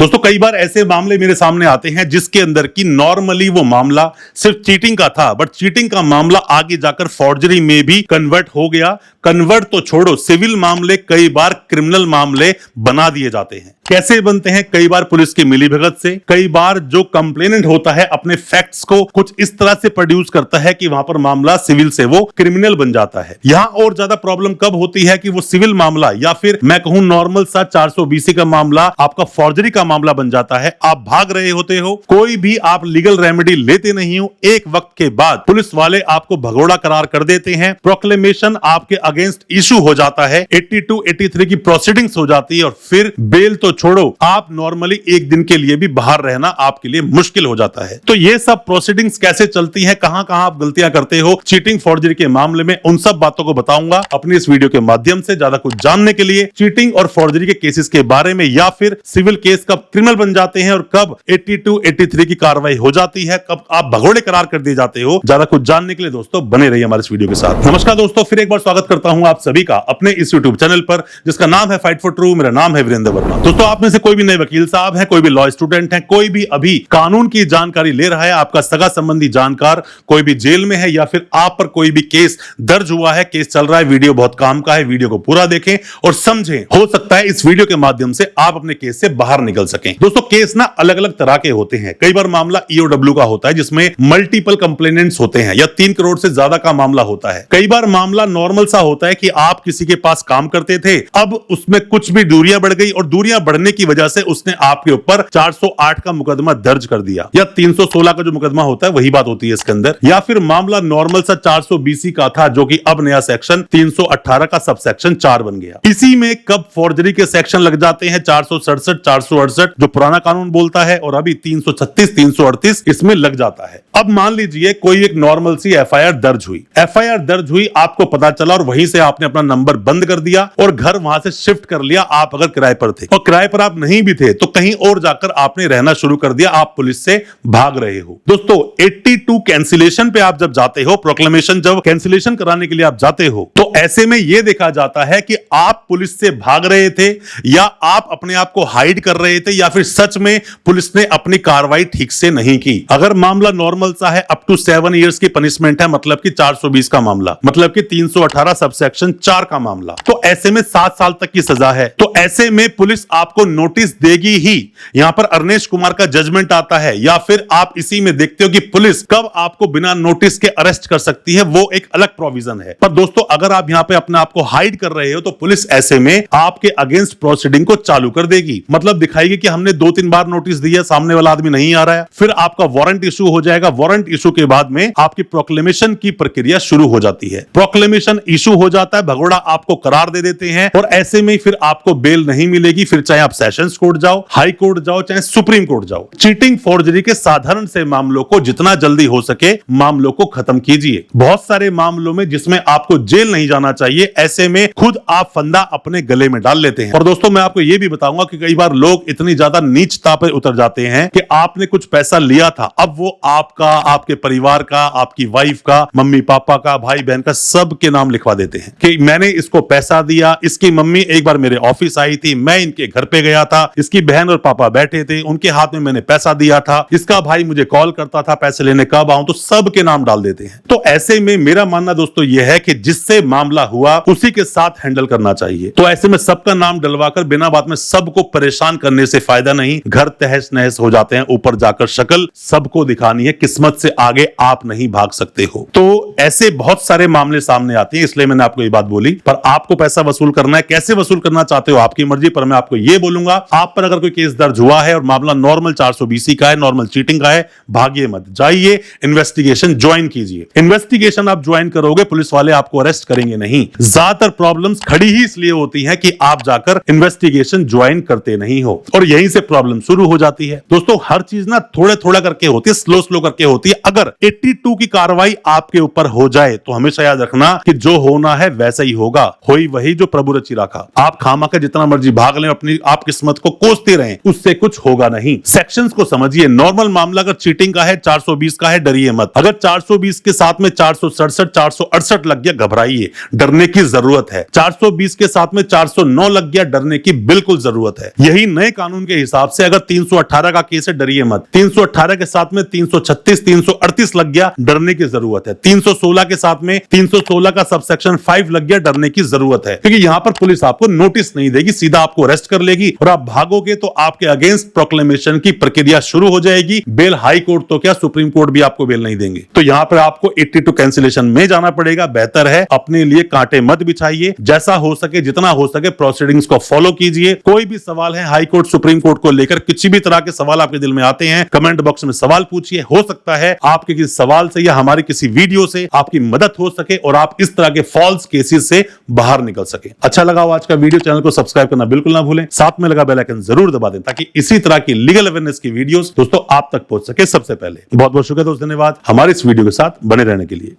दोस्तों कई बार ऐसे मामले मेरे सामने आते हैं जिसके अंदर की नॉर्मली वो मामला सिर्फ चीटिंग का था, बट चीटिंग का मामला आगे जाकर फॉर्जरी में भी कन्वर्ट हो गया। कन्वर्ट तो छोड़ो, सिविल मामले कई बार क्रिमिनल मामले बना दिए जाते हैं। कैसे बनते हैं? कई बार पुलिस की मिलीभगत से, कई बार जो कंप्लेनेंट होता है अपने फैक्ट्स को कुछ इस तरह से प्रोड्यूस करता है कि वहां पर मामला सिविल से वो क्रिमिनल बन जाता है। यहां और ज्यादा प्रॉब्लम कब होती है कि वो सिविल मामला या फिर मैं कहूं नॉर्मल सा 420 का मामला आपका फॉर्जरी का मामला बन जाता है। आप भाग रहे होते हो, कोई भी आप लीगल रेमेडी लेते नहीं हो, एक वक्त के बाद पुलिस वाले आपको भगोड़ा करार कर देते हैं, प्रोक्लेमेशन आपके अगेंस्ट इशू हो जाता है, 82, 83 की प्रोसीडिंग्स हो जाती है और फिर बेल तो छोड़ो, आप नॉर्मली एक दिन के लिए भी बाहर रहना आपके लिए मुश्किल हो जाता है। तो ये सब प्रोसीडिंग्स कैसे चलती हैं, कहां कहां आप गलतियां करते हो चीटिंग फॉर्जरी के मामले में, उन सब बातों को बताऊंगा अपनी इस वीडियो के माध्यम से। ज्यादा कुछ जानने के लिए चीटिंग और फॉर्जरी के केसेस के बारे में या फिर सिविल केस कब क्रिमिनल बन जाते हैं और कब 82, 83 की कार्रवाई हो जाती है, कब आप भगोड़े करार कर दिए जाते हो, ज्यादा कुछ जानने के लिए दोस्तों बने रहिए हमारे इस वीडियो के साथ। नमस्कार दोस्तों, फिर एक बार स्वागत करता हूं आप सभी का अपने इस यूट्यूब चैनल पर जिसका नाम है फाइट फॉर ट्रू। मेरा नाम है वीरेंद्र वर्मा। दोस्तों आप में से कोई भी नए वकील साहब हैं, कोई भी लॉ स्टूडेंट हैं, कोई भी अभी कानून की जानकारी ले रहा है, आपका सगा संबंधी जानकार कोई भी जेल में है या फिर आप पर कोई भी केस दर्ज हुआ है, केस चल रहा है, वीडियो बहुत काम का है, वीडियो को पूरा देखें और समझें। हो सकता है इस वीडियो के माध्यम से आप अपने केस से बाहर निकल सकें। दोस्तों केस ना अलग अलग तरह के होते हैं। कई बार मामला EOW का होता है जिसमें मल्टीपल कंप्लेनेंट्स होते हैं या 3 करोड़ से ज्यादा का मामला होता है। कई बार मामला नॉर्मल सा होता है कि आप किसी के पास काम करते थे, अब उसमें कुछ भी दूरियां बढ़ गई और दूरियां बढ़ने की वजह से उसने आपके ऊपर 408 का मुकदमा दर्ज कर दिया या 316 का जो मुकदमा होता है वही बात होती है इसके अंदर। या फिर मामला नॉर्मल सा 420 का था जो कि अब नया सेक्शन 318 का सब सेक्शन 4 बन गया। इसी में कब फॉर्जरी के सेक्शन लग जाते हैं 467, 468 जो पुराना कानून बोलता है और अभी 336, 338 इसमें लग जाता है। अब मान लीजिए कोई एक नॉर्मल सी FIR दर्ज हुई, FIR दर्ज हुई, आपको पता चला और वहीं से आपने अपना नंबर बंद कर दिया और घर वहां से शिफ्ट कर लिया। आप अगर किराए पर थे और किराए पर आप नहीं भी थे तो कहीं और जाकर आपने रहना शुरू कर दिया, आप पुलिस से भाग रहे हो। दोस्तों 82 कैंसिलेशन पे आप जब जाते हो, प्रोक्लेमेशन जब कैंसिलेशन कराने के लिए आप जाते हो, तो ऐसे में यह देखा जाता है कि आप पुलिस से भाग रहे थे या आप अपने आप को हाइड कर रहे थे या फिर सच में पुलिस ने अपनी कार्रवाई ठीक से नहीं की। अगर मामला नॉर्मल सा है, अप टू 7 इयर्स की पनिशमेंट है, मतलब कि 420 का मामला, मतलब कि 318 सबसेक्शन 4 का मामला, तो ऐसे में 7 साल तक की सजा है। तो ऐसे में पुलिस आपको नोटिस देगी ही। यहां पर अरनेश कुमार का जजमेंट आता है या फिर आप इसी में देखते हो कि पुलिस कब आपको बिना नोटिस के अरेस्ट कर सकती है, वो एक अलग प्रोविजन है। पर दोस्तों अगर आप यहां पे अपने आप को हाइड कर रहे हो तो पुलिस ऐसे में आपके अगेंस्ट प्रोसीडिंग को चालू कर देगी। मतलब दिखाएगी कि हमने 2-3 बार नोटिस दिया, सामने वाला आदमी नहीं आ रहा है, फिर आपका वारंट इशू हो जाएगा। वारंट इशू के बाद में आपकी प्रोक्लेमेशन की प्रक्रिया शुरू हो जाती है। प्रोक्लेमेशन इशू हो जाता है, भगोड़ा आपको करार दे देते हैं और ऐसे में फिर आपको बेल नहीं मिलेगी। फिर चाहे आप सेशंस कोर्ट जाओ, हाई कोर्ट जाओ, चाहे सुप्रीम कोर्ट जाओ। चीटिंग फॉर्जरी के साधारण से मामलों को जितना जल्दी हो सके मामलों को खत्म कीजिए। बहुत सारे मामलों में जिसमें आपको जेल नहीं जाना चाहिए, ऐसे में खुद आप फंदा अपने गले में डाल लेते हैं। और दोस्तों मैं आपको यह भी बताऊंगा कि कई बार लोग इतनी ज्यादा नीचता पर उतर जाते हैं कि आपने कुछ पैसा लिया था, अब वो आपका, आपके परिवार का, आपकी वाइफ का, मम्मी पापा का, भाई बहन का, सब के नाम लिखवा देते हैं कि मैंने इसको पैसा दिया, इसकी मम्मी एक बार मेरे ऑफिस आई थी, मैं इनके घर पे गया था, इसकी बहन और पापा बैठे थे, उनके हाथ में मैंने पैसा दिया था, इसका भाई मुझे कॉल करता था पैसे लेने, कब आऊं, तो सब के नाम डाल देते हैं। तो ऐसे में मेरा मानना दोस्तों यह है कि जिससे मामला हुआ उसी के साथ हैंडल करना चाहिए। तो ऐसे में सबका नाम डलवाकर बिना बात में सबको परेशान करने से फायदा नहीं, घर तहस नहस हो जाते हैं, ऊपर जाकर शक्ल सबको दिखानी है, किस्मत से आगे आप नहीं भाग सकते हो। तो ऐसे बहुत सारे मामले सामने आते हैं, इसलिए मैंने आपको ये बात बोली। पर आपको पैसा वसूल करना है, कैसे वसूल करना चाहते हो आपकी मर्जी, पर मैं आपको ये बोलूंगा आप पर अगर कोई केस दर्ज हुआ है और मामला नॉर्मल 420 का है, नॉर्मल चीटिंग का है, भागिए मत, जाइए इन्वेस्टिगेशन ज्वाइन कीजिए। इन्वेस्टिगेशन आप ज्वाइन करोगे, पुलिस वाले आपको अरेस्ट करेंगे नहीं। ज्यादातर प्रॉब्लम्स खड़ी ही इसलिए होती हैं कि आप जाकर इन्वेस्टिगेशन ज्वाइन करते नहीं हो और यहीं से प्रॉब्लम शुरू हो जाती है। दोस्तों हर चीज ना थोड़ा थोड़ा करके होती है, स्लो स्लो करके वाकई होती है। अगर 82 की कार्रवाई आपके ऊपर हो जाए तो हमेशा याद रखना कि जो होना है वैसा ही होगा, होई वही जो प्रभु रचि राखा। आप खामा के जितना मर्जी भाग लें, अपनी आप किस्मत को कोसते रहें, उससे कुछ होगा नहीं। सेक्शंस को समझिए। नॉर्मल मामला अगर चीटिंग का है 420 का है, डरिए मत। अगर 420 के साथ में 467 468 लग गया, घबराइए, डरने की जरूरत है। 420 के साथ में 409 लग गया, डरने की बिल्कुल जरूरत है। यही नए कानून के हिसाब से अगर 318 का केस है, डरिए मत। 318 के साथ में 336 338 लग गया, डरने की जरूरत है। 316 के साथ में 316 का सबसेक्शन 5 लग गया, डरने की जरूरत है। क्योंकि यहां पर पुलिस आपको नोटिस नहीं देगी, सीधा आपको अरेस्ट कर लेगी और आप भागोगे तो आपके अगेंस्ट प्रोक्लेमेशन की प्रक्रिया शुरू हो जाएगी। बेल हाई कोर्ट तो क्या, सुप्रीम कोर्ट भी आपको बेल नहीं देंगे। तो यहां पर आपको 82 कैंसिलेशन में जाना पड़ेगा। बेहतर है अपने लिए कांटे मत बिछाइए, जैसा हो सके जितना हो सके प्रोसीडिंग्स को फॉलो कीजिए। कोई भी सवाल है हाई कोर्ट सुप्रीम कोर्ट को लेकर, किसी भी तरह के सवाल आपके दिल में आते हैं, कमेंट बॉक्स में सवाल पूछिए। हो सकता है आपके किसी सवाल से या हमारी किसी वीडियो से आपकी मदद हो सके और आप इस तरह के फॉल्स केसेस से बाहर निकल सके। अच्छा लगा हो आज का वीडियो, चैनल को सब्सक्राइब करना बिल्कुल ना भूलें, साथ में लगा बेल आइकन जरूर दबा दें ताकि इसी तरह की लीगल अवेयरनेस की वीडियोस दोस्तों आप तक पहुंच सके सबसे पहले। बहुत बहुत शुक्रिया दोस्तों, धन्यवाद हमारे इस वीडियो के साथ बने रहने के लिए।